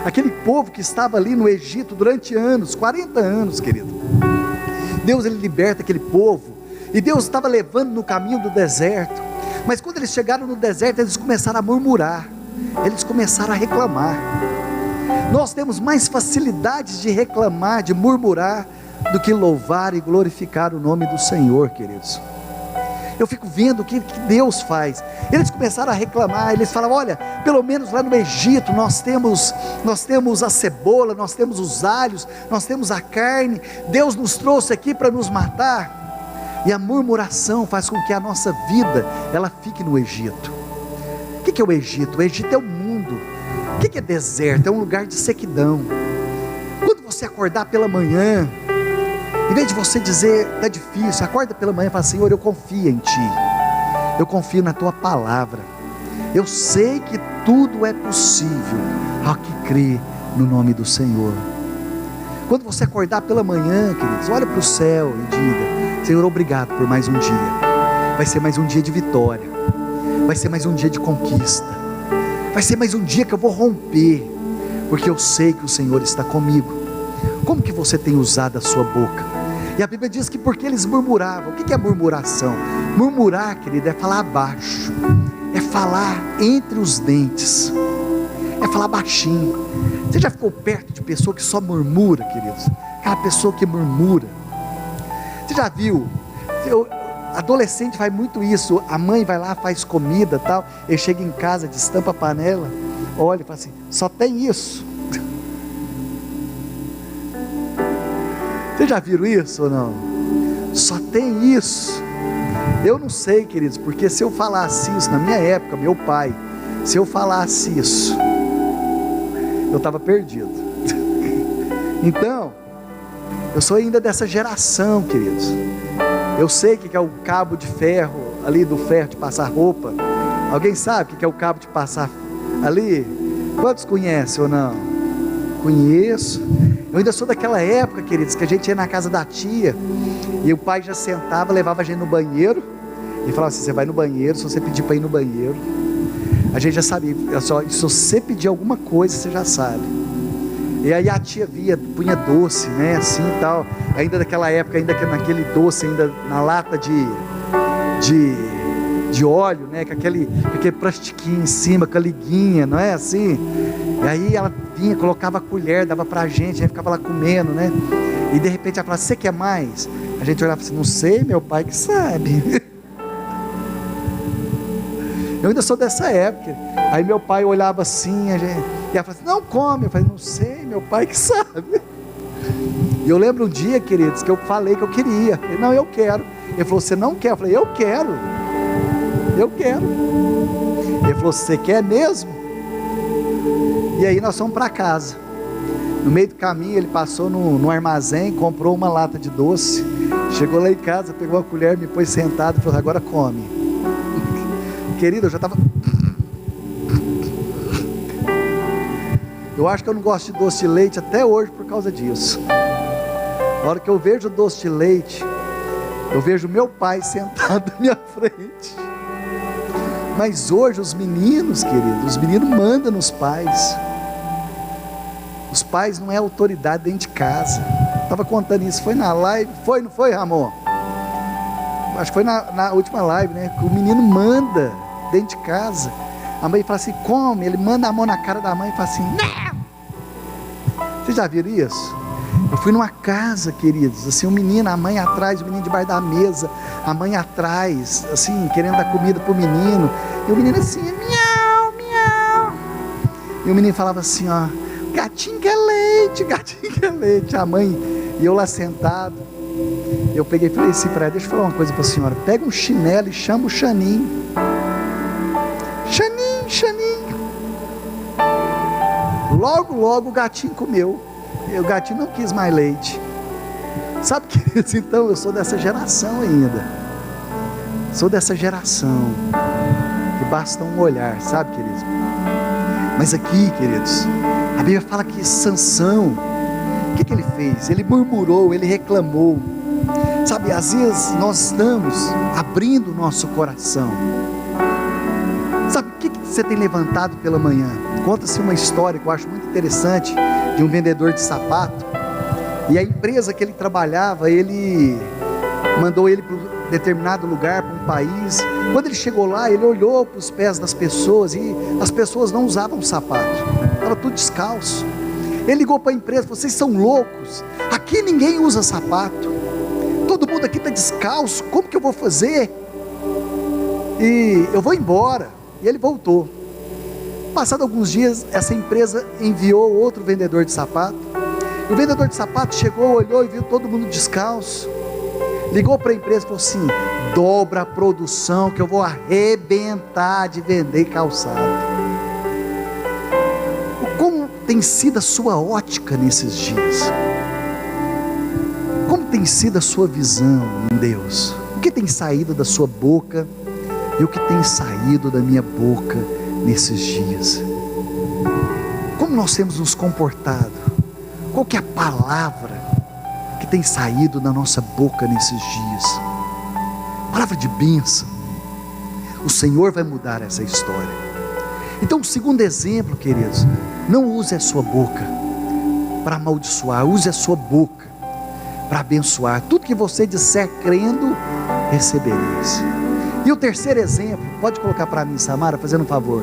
aquele povo que estava ali no Egito durante anos, 40 anos, querido, Deus ele liberta aquele povo, e Deus estava levando no caminho do deserto. Mas quando eles chegaram no deserto, eles começaram a murmurar, eles começaram a reclamar. Nós temos mais facilidade de reclamar, de murmurar, do que louvar e glorificar o nome do Senhor, queridos. Eu fico vendo o que Deus faz. Eles começaram a reclamar, eles falavam: olha, pelo menos lá no Egito nós temos a cebola, nós temos os alhos, nós temos a carne, Deus nos trouxe aqui para nos matar. E a murmuração faz com que a nossa vida, ela fique no Egito. O que é o Egito? O Egito é o mundo. O que é deserto? É um lugar de sequidão. Quando você acordar pela manhã, Em vez de você dizer, está difícil, acorda pela manhã e fala: Senhor, eu confio em Ti, eu confio na Tua palavra, eu sei que tudo é possível ao que crê no nome do Senhor. Quando você acordar pela manhã, queridos, olha para o céu e diga: Senhor, obrigado por mais um dia. Vai ser mais um dia de vitória, vai ser mais um dia de conquista, vai ser mais um dia que eu vou romper, porque eu sei que o Senhor está comigo. Como que você tem usado a sua boca? E a Bíblia diz que porque eles murmuravam. O que é murmuração? Murmurar, querido, é falar abaixo, é falar entre os dentes, é falar baixinho. Você já ficou perto de pessoa que só murmura, queridos? Aquela pessoa que murmura. Você já viu? Adolescente faz muito isso. A mãe vai lá, faz comida, tal. Ele chega em casa, destampa a panela, olha e fala assim: só tem isso. Vocês já viram isso ou não? Só tem isso. Eu não sei, queridos, porque se eu falasse isso na minha época, meu pai, se eu falasse isso, eu estava perdido. Então, eu sou ainda dessa geração, queridos. Eu sei o que é o cabo de ferro, ali do ferro de passar roupa. Alguém sabe o que é o cabo de passar ali? Quantos conhecem ou não? Conheço. Eu ainda sou daquela época, queridos, que a gente ia na casa da tia, e o pai já sentava, levava a gente no banheiro, e falava assim: você vai no banheiro, se você pedir para ir no banheiro. A gente já sabia, se você pedir alguma coisa, você já sabe. E aí a tia via, punha doce, né, assim e tal, ainda daquela época, ainda que naquele doce, ainda na lata de óleo, né, com aquele plastiquinho em cima, com a liguinha, não é assim? E aí ela vinha, colocava a colher, dava pra gente ficava lá comendo, né, e de repente ela falava: você quer mais? A gente olhava assim: não sei, meu pai que sabe. Eu ainda sou dessa época. Aí meu pai olhava assim, e ela falava assim: não come. Eu falei: não sei, meu pai que sabe. E eu lembro um dia, queridos, que eu falei que eu queria. Eu falei: não, eu quero. Ele falou: você não quer? Eu falei: eu quero. Eu quero. Ele falou: você quer mesmo? E aí nós fomos para casa. No meio do caminho ele passou no armazém, comprou uma lata de doce, chegou lá em casa, pegou a colher, me pôs sentado e falou: agora come. Querido, eu já estava... Eu acho que eu não gosto de doce de leite até hoje por causa disso. Na hora que eu vejo doce de leite, eu vejo meu pai sentado na minha frente. Mas hoje os meninos, queridos, os meninos mandam nos pais. Os pais não é autoridade dentro de casa. Estava contando isso, foi na live, não foi, Ramon? Acho que foi na última live, né? Que o menino manda dentro de casa. A mãe fala assim: come. Ele manda a mão na cara da mãe e fala assim: não. Vocês já viram isso? Eu fui numa casa, queridos, assim, um menino, a mãe atrás, o menino debaixo da mesa, a mãe atrás, assim, querendo dar comida pro menino, e o menino assim: miau, miau. E o menino falava assim: ó, gatinho quer leite, gatinho quer leite. A mãe, e eu lá sentado, eu peguei e falei assim para ela: deixa eu falar uma coisa para a senhora, pega um chinelo e chama o Xaninho. Xaninho. Logo o gatinho comeu. E o gatinho não quis mais leite. Sabe, queridos? Então eu sou dessa geração ainda. Sou dessa geração que basta um olhar, sabe, queridos? Mas aqui, queridos, a Bíblia fala que Sansão, o que ele fez? Ele murmurou, ele reclamou. Sabe, às vezes nós estamos abrindo o nosso coração. Sabe o que você tem levantado pela manhã? Conta-se uma história que eu acho muito interessante, de um vendedor de sapato. E a empresa que ele trabalhava, ele mandou ele para um determinado lugar, para um país. Quando ele chegou lá, ele olhou para os pés das pessoas, e as pessoas não usavam sapato, estava tudo descalço. Ele ligou para a empresa: vocês são loucos, aqui ninguém usa sapato, todo mundo aqui está descalço, como que eu vou fazer? E eu vou embora. E ele voltou. Passado alguns dias, essa empresa enviou outro vendedor de sapato. E o vendedor de sapato chegou, olhou e viu todo mundo descalço. Ligou para a empresa e falou assim: dobra a produção que eu vou arrebentar de vender calçado. Como tem sido a sua ótica nesses dias? Como tem sido a sua visão em Deus? O que tem saído da sua boca e o que tem saído da minha boca nesses dias? Como nós temos nos comportado? Qual que é a palavra que tem saído da nossa boca nesses dias? Palavra de bênção. O Senhor vai mudar essa história. Então, o segundo exemplo, queridos, não use a sua boca para amaldiçoar, use a sua boca para abençoar. Tudo que você disser crendo, recebereis. E o terceiro exemplo, pode colocar para mim, Samara, fazendo um favor.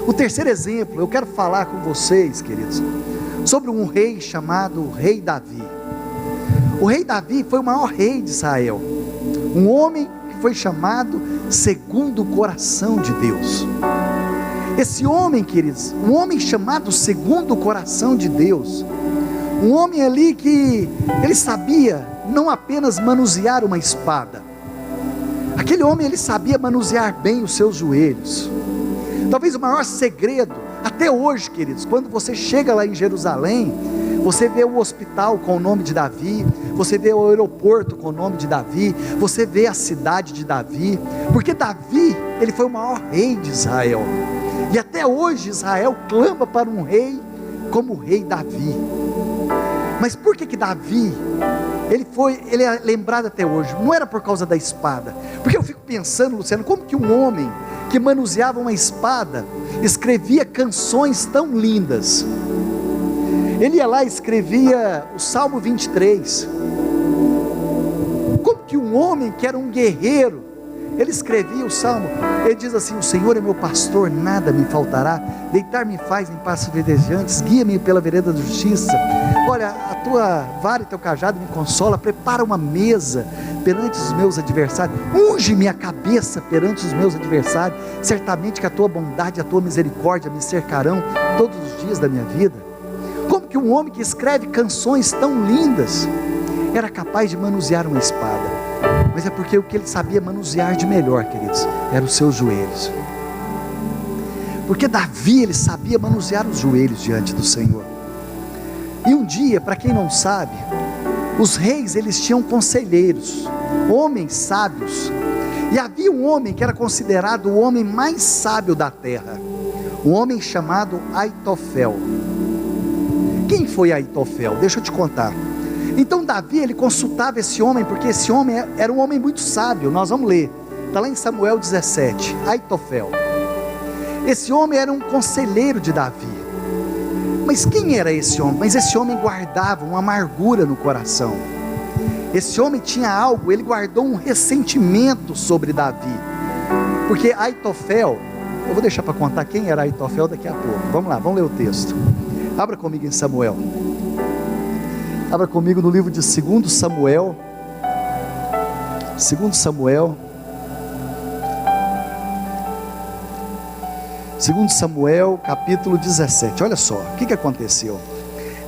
O terceiro exemplo, eu quero falar com vocês, queridos, sobre um rei chamado Rei Davi. O rei Davi foi o maior rei de Israel, um homem que foi chamado segundo o coração de Deus. Esse homem, queridos, um homem chamado segundo o coração de Deus, um homem ali que ele sabia não apenas manusear uma espada, aquele homem ele sabia manusear bem os seus joelhos. Talvez o maior segredo, até hoje, queridos, quando você chega lá em Jerusalém, você vê o hospital com o nome de Davi, você vê o aeroporto com o nome de Davi, você vê a cidade de Davi, porque Davi, ele foi o maior rei de Israel, e até hoje Israel clama para um rei como o rei Davi. Mas por que Davi, ele é lembrado até hoje? Não era por causa da espada, porque eu fico pensando, Luciano, como que um homem que manuseava uma espada escrevia canções tão lindas? Ele ia lá e escrevia o Salmo 23. Como que um homem que era um guerreiro, ele escrevia o Salmo? Ele diz assim: o Senhor é meu pastor, nada me faltará, deitar-me faz em pastos verdejantes, guia-me pela vereda da justiça. Olha, a tua vara e teu cajado me consola, prepara uma mesa perante os meus adversários, unge minha cabeça perante os meus adversários, certamente que a tua bondade e a tua misericórdia me cercarão todos os dias da minha vida. Como que um homem que escreve canções tão lindas era capaz de manusear uma espada? Mas é porque o que ele sabia manusear de melhor, queridos, eram os seus joelhos. Porque Davi, ele sabia manusear os joelhos diante do Senhor. E um dia, para quem não sabe, os reis, eles tinham conselheiros, homens sábios. E havia um homem que era considerado o homem mais sábio da terra, um homem chamado Aitofel. Quem foi Aitofel? Deixa eu te contar. Então Davi, ele consultava esse homem, porque esse homem era um homem muito sábio. Nós vamos ler, está lá em Samuel 17, Aitofel. Esse homem era um conselheiro de Davi. Mas quem era esse homem? Mas esse homem guardava uma amargura no coração. Esse homem tinha algo, ele guardou um ressentimento sobre Davi. Porque Aitofel, eu vou deixar para contar quem era Aitofel daqui a pouco. Vamos lá, vamos ler o texto. Abra comigo em Samuel. Abra comigo no livro de 2 Samuel. 2 Samuel. 2 Samuel, capítulo 17. Olha só, o que aconteceu?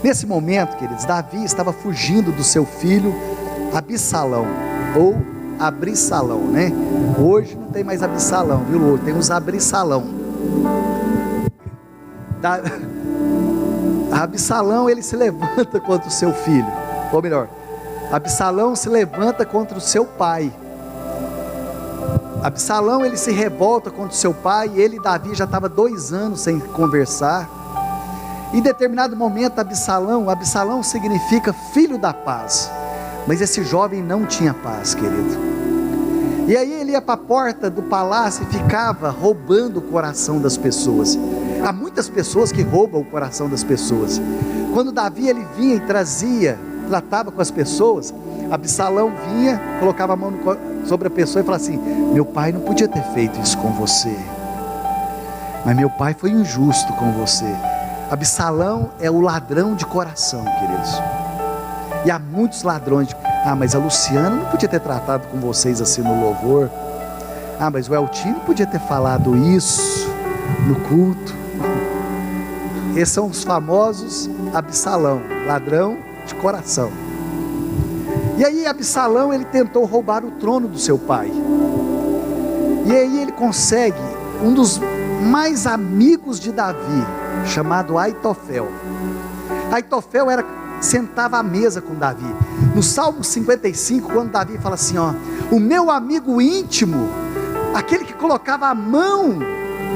Nesse momento, queridos, Davi estava fugindo do seu filho Absalão, ou Abrissalão, né? Hoje não tem mais Absalão, viu? Hoje tem os Abrissalão. Absalão, ele se levanta contra o seu filho, ou melhor, Absalão se levanta contra o seu pai. Absalão, ele se revolta contra o seu pai. Ele e Davi já estavam 2 anos sem conversar. Em determinado momento, Absalão significa filho da paz, mas esse jovem não tinha paz, querido. E aí ele ia para a porta do palácio e ficava roubando o coração das pessoas. Há muitas pessoas que roubam o coração das pessoas. Quando Davi, ele vinha e tratava com as pessoas, Absalão vinha, colocava a mão sobre a pessoa e falava assim: meu pai não podia ter feito isso com você, mas meu pai foi injusto com você. Absalão é o ladrão de coração, queridos. E há muitos ladrões. Mas a Luciana não podia ter tratado com vocês assim no louvor. Mas o Eltinho não podia ter falado isso no culto. Esses são os famosos Absalão, ladrão de coração. E aí Absalão, ele tentou roubar o trono do seu pai. E aí ele consegue um dos mais amigos de Davi, chamado Aitofel. Aitofel era sentava à mesa com Davi. No Salmo 55, quando Davi fala assim, o meu amigo íntimo, aquele que colocava a mão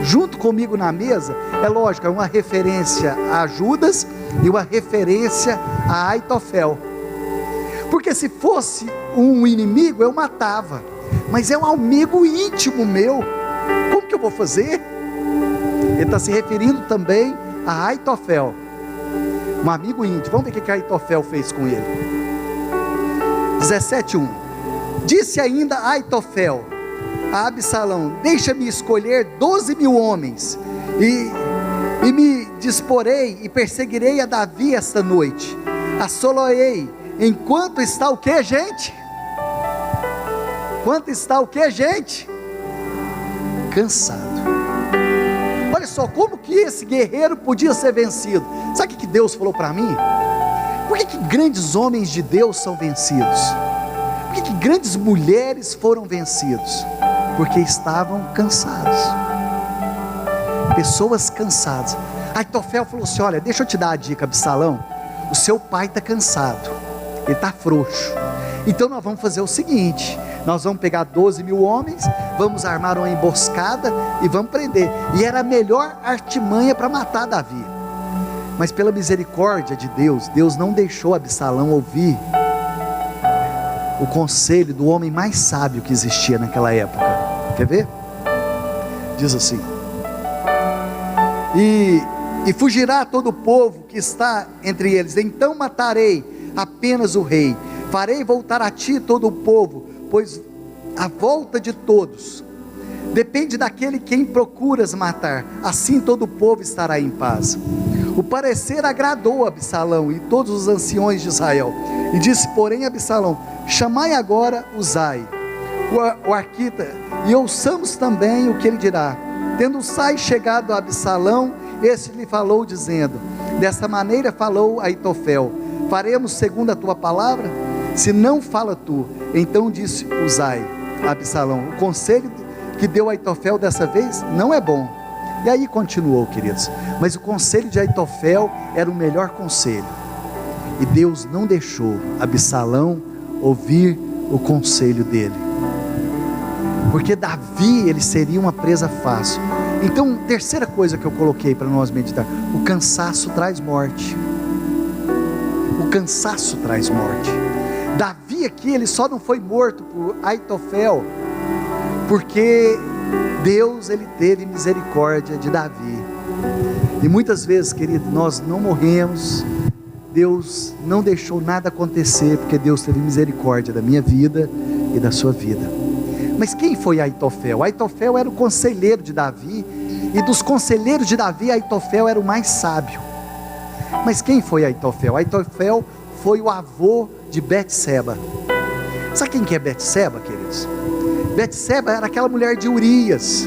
junto comigo na mesa, é lógico, é uma referência a Judas e uma referência a Aitofel, porque se fosse um inimigo eu matava, mas é um amigo íntimo meu, como que eu vou fazer? Ele está se referindo também a Aitofel, um amigo íntimo. Vamos ver o que Aitofel fez com ele. 17:1. Disse ainda Aitofel a Absalão: deixa-me escolher 12.000 homens, e me disporei e perseguirei a Davi esta noite, assolei, enquanto está o que, gente? Enquanto está o que, gente? Cansado. Olha só, como que esse guerreiro podia ser vencido? Sabe o que Deus falou para mim? Por que grandes homens de Deus são vencidos? Por que grandes mulheres foram vencidos? Porque estavam cansados. Pessoas cansadas. Aitofel falou assim: olha, deixa eu te dar a dica, Absalão, o seu pai está cansado, ele está frouxo, então nós vamos fazer o seguinte, nós vamos pegar 12.000 homens, vamos armar uma emboscada e vamos prender. E era a melhor artimanha para matar Davi. Mas pela misericórdia de Deus, Deus não deixou Absalão ouvir o conselho do homem mais sábio que existia naquela época. Quer ver? Diz assim: e fugirá todo o povo que está entre eles, então matarei apenas o rei, farei voltar a ti todo o povo, pois a volta de todos depende daquele quem procuras matar, assim todo o povo estará em paz. O parecer agradou a Absalão e todos os anciões de Israel, e disse porém Absalão: chamai agora Uzai, o arquita, e ouçamos também o que ele dirá. Tendo Uzai chegado a Absalão, este lhe falou dizendo: desta maneira falou Aitofel, faremos segundo a tua palavra? Se não, fala tu. Então disse Uzai a Absalão: o conselho que deu Aitofel dessa vez não é bom. E aí continuou, queridos, mas o conselho de Aitofel era o melhor conselho, e Deus não deixou Absalão ouvir o conselho dele, porque Davi, ele seria uma presa fácil. Então, terceira coisa que eu coloquei para nós meditar: o cansaço traz morte. O cansaço traz morte. Davi aqui, ele só não foi morto por Aitofel, porque Deus, ele teve misericórdia de Davi. E muitas vezes, querido, nós não morremos, Deus não deixou nada acontecer, porque Deus teve misericórdia da minha vida e da sua vida. Mas quem foi Aitofel? Aitofel era o conselheiro de Davi, e dos conselheiros de Davi, Aitofel era o mais sábio. Mas quem foi Aitofel? Aitofel foi o avô de Betseba. Sabe quem que é Betseba, queridos? Betseba era aquela mulher de Urias.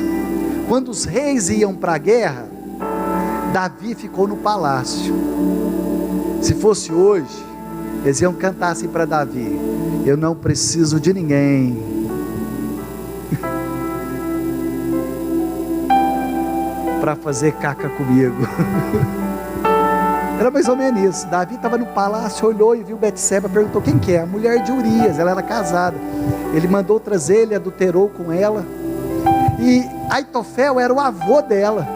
Quando os reis iam para a guerra, Davi ficou no palácio. Se fosse hoje, eles iam cantar assim para Davi: eu não preciso de ninguém, para fazer caca comigo. Era mais ou menos isso. Davi estava no palácio, olhou e viu Betseba, perguntou: quem que é? A mulher de Urias, ela era casada. Ele mandou trazer, ele adulterou com ela. E Aitofel era o avô dela.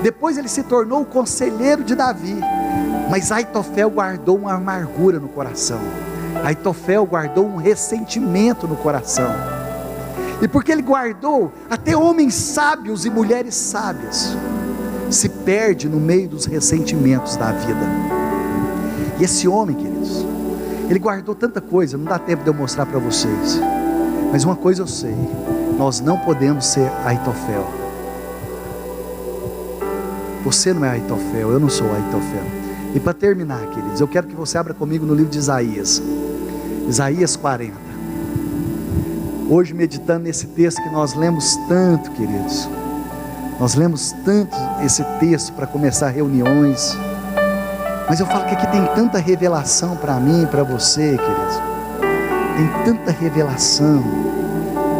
Depois ele se tornou o conselheiro de Davi. Mas Aitofel guardou uma amargura no coração. Aitofel guardou um ressentimento no coração. E porque ele guardou, até homens sábios e mulheres sábias se perde no meio dos ressentimentos da vida. E esse homem, queridos, ele guardou tanta coisa, não dá tempo de eu mostrar para vocês. Mas uma coisa eu sei: nós não podemos ser Aitofel. Você não é Aitofel, eu não sou Aitofel. E para terminar, queridos, eu quero que você abra comigo no livro de Isaías, Isaías 40. Hoje, meditando nesse texto que nós lemos tanto, queridos, nós lemos tanto esse texto para começar reuniões, mas eu falo que aqui tem tanta revelação para mim e para você, queridos, tem tanta revelação.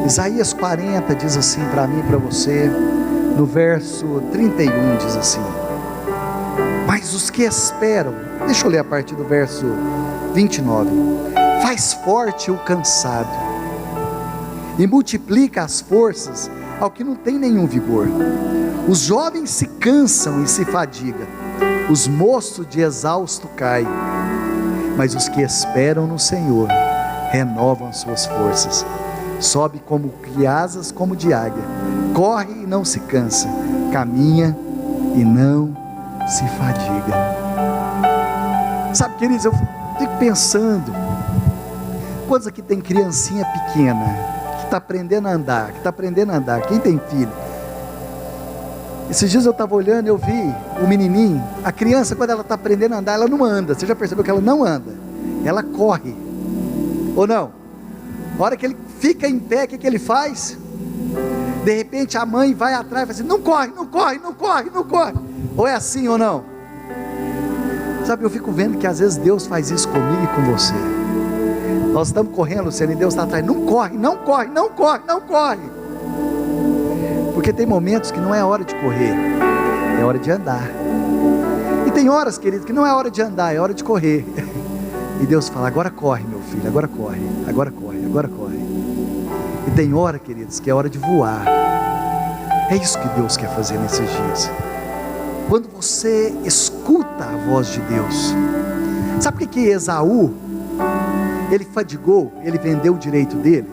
Isaías 40 diz assim para mim e para você, no verso 31 diz assim: Mas os que esperam, deixa eu ler a partir do verso 29. Faz forte o cansado e multiplica as forças ao que não tem nenhum vigor. Os jovens se cansam e se fadigam, os moços de exausto caem, mas os que esperam no Senhor renovam as suas forças, sobe como de asas como de águia, corre e não se cansa, caminha e não se fadiga. Sabe, queridos, eu fico pensando, quantos aqui tem criancinha pequena que está aprendendo a andar, quem tem filho? Esses dias eu estava olhando, eu vi o menininho, a criança, quando ela está aprendendo a andar, ela não anda. Você já percebeu que ela não anda? Ela corre, ou não? Na hora que ele fica em pé, o que ele faz? De repente a mãe vai atrás e fala assim: não corre, não corre, não corre, não corre. Ou é assim ou não? Sabe, eu fico vendo que às vezes Deus faz isso comigo e com você. Nós estamos correndo, Luciano, e Deus está atrás: não corre, não corre, não corre, não corre. Porque tem momentos que não é hora de correr, é hora de andar. E tem horas, querido, que não é hora de andar, é hora de correr. E Deus fala: agora corre, meu filho, agora corre, agora corre, agora corre. E tem hora, queridos, que é hora de voar. É isso que Deus quer fazer nesses dias. Quando você escuta a voz de Deus. Sabe por que Esaú, ele fadigou, ele vendeu o direito dele?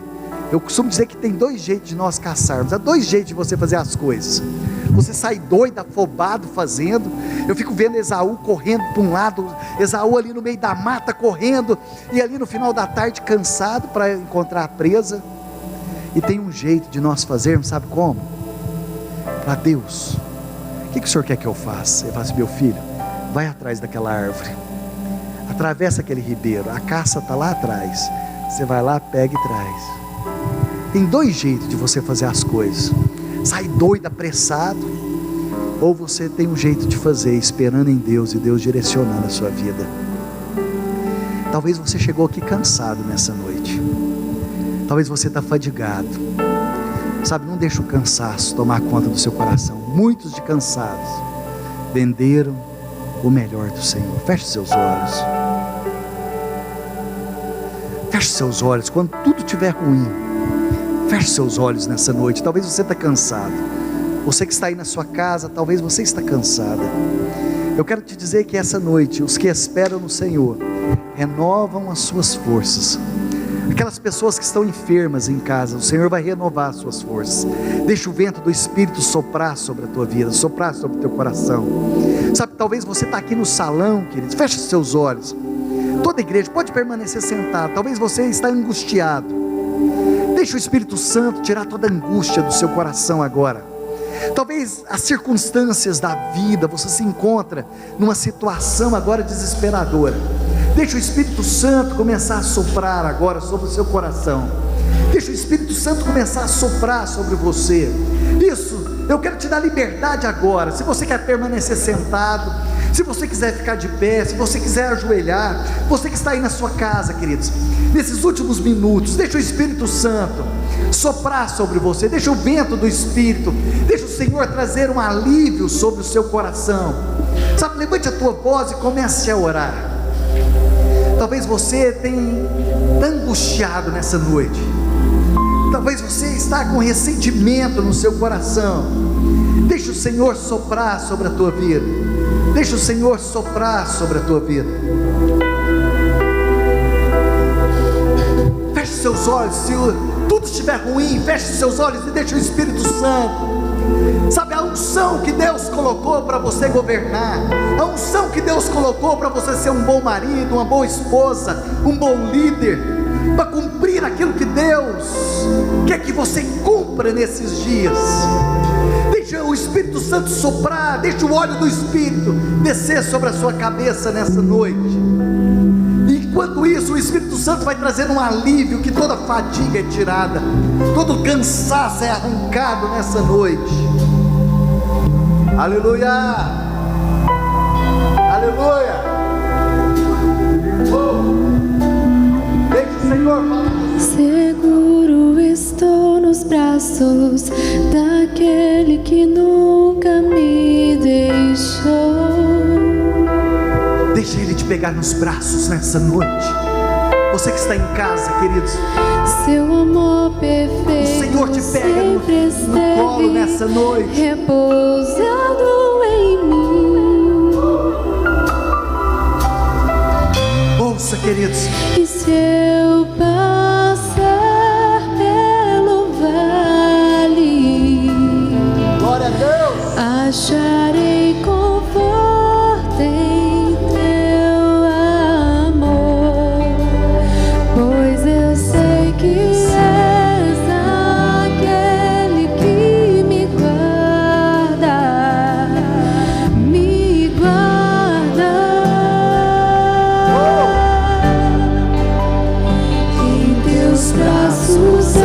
Eu costumo dizer que tem dois jeitos de nós caçarmos. Há dois jeitos de você fazer as coisas. Você sai doido, afobado fazendo. Eu fico vendo Esaú correndo para um lado, Esaú ali no meio da mata correndo, e ali no final da tarde cansado para encontrar a presa. E tem um jeito de nós fazermos, sabe como? Para Deus: o que o Senhor quer que eu faça? Ele fala assim: meu filho, vai atrás daquela árvore, atravessa aquele ribeiro, a caça está lá atrás, você vai lá, pega e traz. Tem dois jeitos de você fazer as coisas: sai doido, apressado, ou você tem um jeito de fazer esperando em Deus e Deus direcionando a sua vida. Talvez você chegou aqui cansado nessa noite, talvez você está fadigado. Sabe, não deixa o cansaço tomar conta do seu coração. Muitos de cansados venderam o melhor do Senhor. Feche seus olhos. Feche seus olhos quando tudo estiver ruim. Feche seus olhos nessa noite. Talvez você está cansado. Você que está aí na sua casa, talvez você está cansada. Eu quero te dizer que essa noite, os que esperam no Senhor renovam as suas forças. Aquelas pessoas que estão enfermas em casa, o Senhor vai renovar as suas forças. Deixa o vento do Espírito soprar sobre a tua vida, soprar sobre o teu coração. Sabe, talvez você está aqui no salão, queridos. Feche seus olhos. Toda igreja pode permanecer sentado. Talvez você está angustiado. Deixa o Espírito Santo tirar toda a angústia do seu coração agora. Talvez as circunstâncias da vida, você se encontra numa situação agora desesperadora. Deixa o Espírito Santo começar a soprar agora sobre o seu coração. Deixa o Espírito Santo começar a soprar sobre você. Isso, eu quero te dar liberdade agora. Se você quer permanecer sentado, se você quiser ficar de pé, se você quiser ajoelhar, você que está aí na sua casa, queridos, nesses últimos minutos, deixa o Espírito Santo soprar sobre você. Deixa o vento do Espírito, deixa o Senhor trazer um alívio sobre o seu coração. Sabe, levante a tua voz e comece a orar. Talvez você tenha angustiado nessa noite. Talvez você está com ressentimento no seu coração. Deixa o Senhor soprar sobre a tua vida. Deixa o Senhor soprar sobre a tua vida. Feche seus olhos. Se tudo estiver ruim, feche seus olhos e deixa o Espírito Santo. Sabe, a unção que Deus colocou para você governar, a unção que Deus colocou para você ser um bom marido, uma boa esposa, um bom líder, para cumprir aquilo que Deus quer que você cumpra nesses dias. Deixa o Espírito Santo soprar, deixa o óleo do Espírito descer sobre a sua cabeça nessa noite. Enquanto isso, o Espírito Santo vai trazer um alívio, que toda fadiga é tirada, todo cansaço é arrancado nessa noite. Aleluia, aleluia. Deixa o Senhor falar. Seguro estou nos braços daquele que nunca me deixou. pegar nos braços nessa noite. Você que está em casa, queridos, Seu amor perfeito o Senhor te pega no colo nessa noite, repousando em mim. ouça, queridos, E se eu passar pelo vale, glória a Deus, acharei conforto em teu amor, pois eu sei que és aquele que me guarda, me guarda. Em teus braços é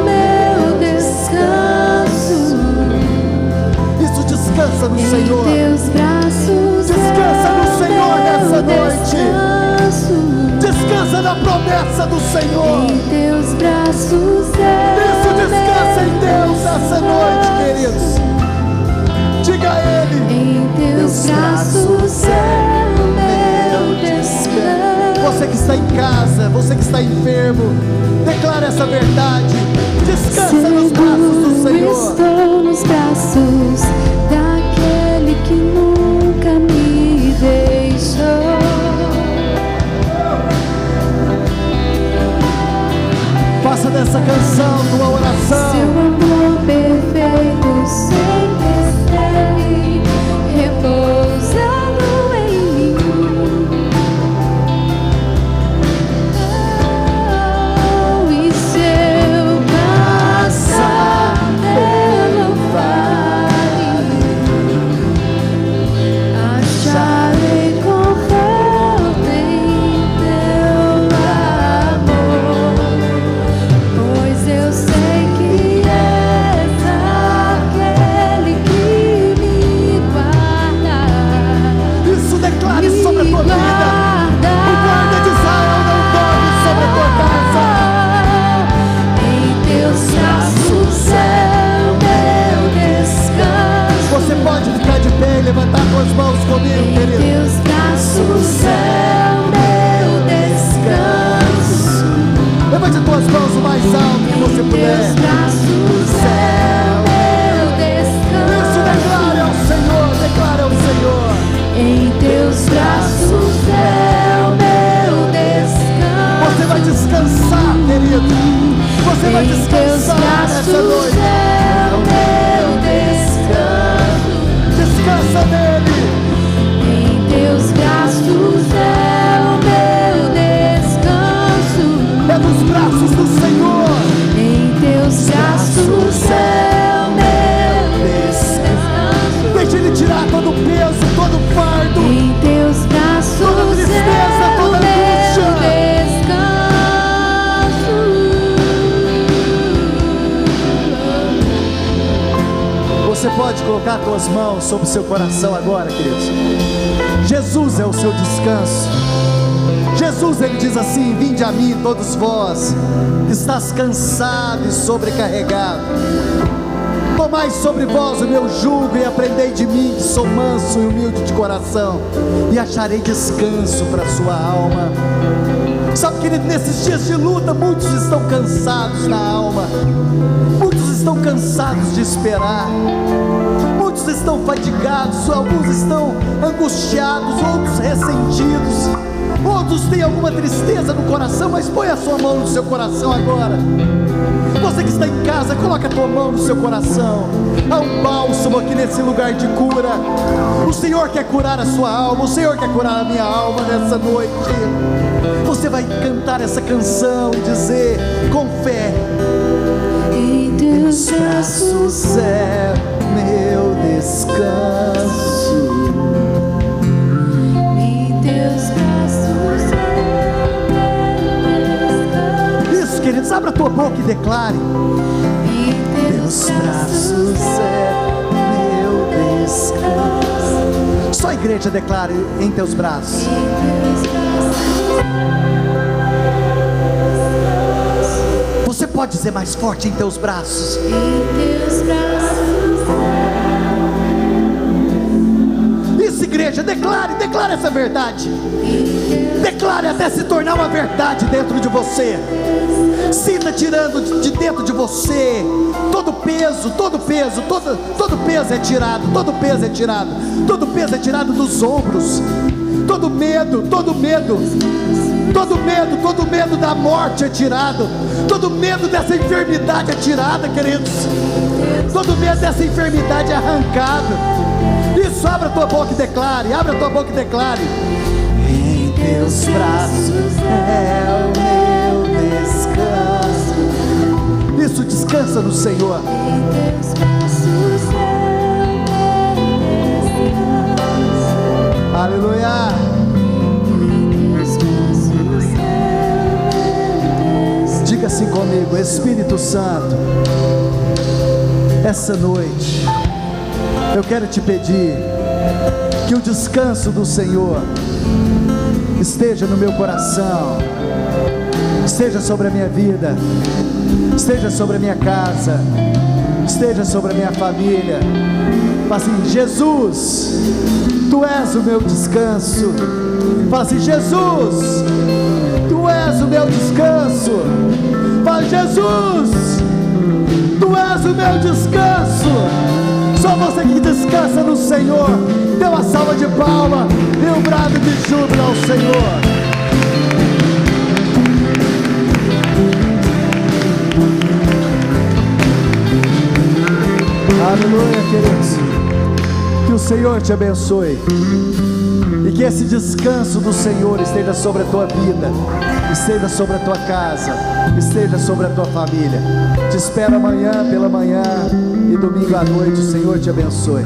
meu descanso. isso, descansa no Em Senhor, teus braços descansa no Senhor nessa noite, descanso. descansa na promessa do Senhor, Em teus braços isso, descansa em Deus nessa noite, queridos, diga a Ele, em teus braços é meu descanso. você que está em casa, você que está enfermo, declara essa verdade, descansa nos braços do Seguro Senhor. estou nos braços daquele que nunca me deixou. Faça dessa canção tua Seu oração. amor perfeito sempre esteve repousando em mim. Oh, e se eu passar pelo vale, acharei conforto em teu amor, pois eu sei que és aquele que me guarda, Isso declare me sobre a tua vida. guarda. O guarda de Israel não dorme sobre a tua casa. Em teus braços é o meu descanso. Você pode ficar de pé e levantar tuas mãos comigo, Em querido. teus braços é o meu descanso. Levante tuas mãos o mais alto que você Em puder. teus braços é o meu descanso. Isso, declare ao Senhor, declare ao Senhor. Em teus braços é o meu descanso. Você vai descansar, querido. Você vai Em teus descansar nessa braços noite. é o meu descanso. Descansa nele. Em teus braços é o meu descanso. É nos braços do Senhor. Em teus braços é o meu descanso. Deixa ele tirar todo o peso, todo o fardo. Em teus braços Toda tristeza, é o toda meu angústia. descanso. Você pode colocar tuas mãos sobre o seu coração agora, queridos. Jesus é o seu descanso. Jesus, ele diz assim: vinde a mim todos vós que estás cansado e sobrecarregado, tomai sobre vós o meu jugo e aprendei de mim, que sou manso e humilde de coração, e acharei descanso para a sua alma. Sabe, querido, nesses dias de luta, muitos estão cansados na alma, muitos estão cansados de esperar, muitos estão fadigados, alguns estão angustiados, outros ressentidos, outros têm alguma tristeza no coração. Mas põe a sua mão no seu coração agora. Você que está em casa, coloca a tua mão no seu coração. Há um bálsamo aqui nesse lugar de cura. O Senhor quer curar a sua alma, o Senhor quer curar a minha alma nessa noite. Você vai cantar essa canção e dizer com fé: Em teus braços é meu descanso. Em teus braços é o meu descanso. Isso, queridos, abra a tua boca e declare: Em meus braços é meu descanso. Só a igreja declare: em teus braços. Você pode dizer mais forte: em teus braços. Em teus braços. Isso, igreja. igreja, declare essa verdade. Declare até se tornar uma verdade dentro de você. Sinta tirando de dentro de você todo peso é tirado, todo peso é tirado dos ombros, todo medo da morte é tirado, todo medo dessa enfermidade é tirado, queridos, todo medo dessa enfermidade é arrancado. Isso, abra a tua boca e declare, em teus braços é o meu descanso. Isso, descansa no Senhor. Em teus braços é o meu descanso. Aleluia. Diga assim comigo: Espírito Santo, essa noite eu quero te pedir que o descanso do Senhor esteja no meu coração, esteja sobre a minha vida, esteja sobre a minha casa, esteja sobre a minha família. Fala assim: Jesus, Tu és o meu descanso. Fala assim: Jesus, Tu és o meu descanso. Fala: Jesus, Tu és o meu descanso. Só você que descansa no Senhor, dê uma salva de palmas e um brado de júbilo ao Senhor. Aleluia, queridos. Que o Senhor te abençoe e que esse descanso do Senhor esteja sobre a tua vida, esteja sobre a tua casa, esteja sobre a tua família. Te espero amanhã pela manhã e domingo à noite. O Senhor te abençoe.